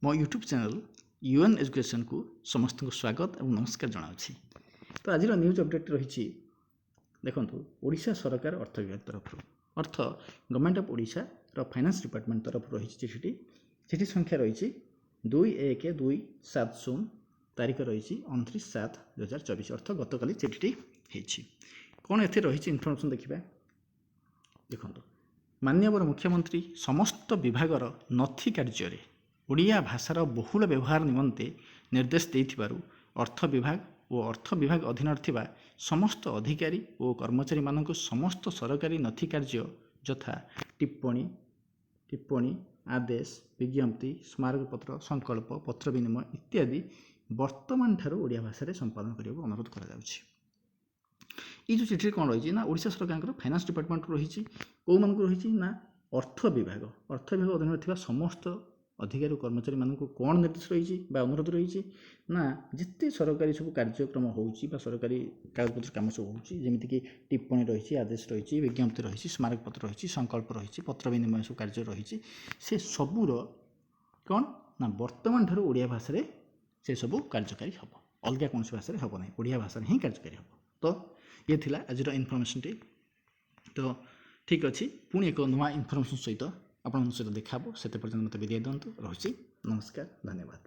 मो YouTube channel UN education को समस्त को स्वागत और नमस्कार जनावि। तो आज न्यूज अपडेट रही देखो ओडिशा सरकार अर्थ विभाग तरफ अर्थ government of Odisha finance department तरफ रही चिठी संख्या रही 21/2/7 तारीख रही 29/7/2024 अर्थ गतकाली चिठी होती कौन ए रही इनफर्मेशन देखा देखो माननीय मुख्यमंत्री समस्त विभागर नथी कार्य ओडिया भाषार बहुल व्यवहार निमंते निर्देश देथिबारु अर्थ विभाग और अर्थ विभाग अधीन थिबा समस्त अधिकारी और कर्मचारी मानक समस्त सरकारी नथी कार्य यथा टिप्पणी आदेश विज्ञप्ति स्मारकपत्र संकल्प पत्र विनिमय इत्यादि वर्तमान ठारू ओडिया भाषा रे संपादन करने को अनुरोध करा जाउछि। ये जो चिठी कौन रही ना ओडिशा सरकार फाइनेंस डिपार्टमेंट रही कौ मान रही ना अर्थ विभाग अधीन थिबा समस्त अधिकारी कर्मचारी मानक कौन निर्देश रही अनुरोध रही ना जिते सरकारी सब कार्यक्रम होची सरकारी कागजपत्र कम सब होमती टिप्पणी रही आदेश रही विज्ञप्ति रही स्मारकपत्र रही संकल्प रही पत्र विनिमय सब कार्य रही से सबूर कौन ना वर्तमान ठारू ओडिया भाषा से सब कार्यकारी हम अलग कौन भाषा हम ना ओडिया भाषा ही कार्यकारी हम। तो ये थिला आज इनफर्मेशन टी। तो ठीक अच्छे पुणी एक नुआ इनफर्मेशन सहित आपन सहित देखा से पर्यटन मत विदाय दिंतु रही। नमस्कार, धन्यवाद।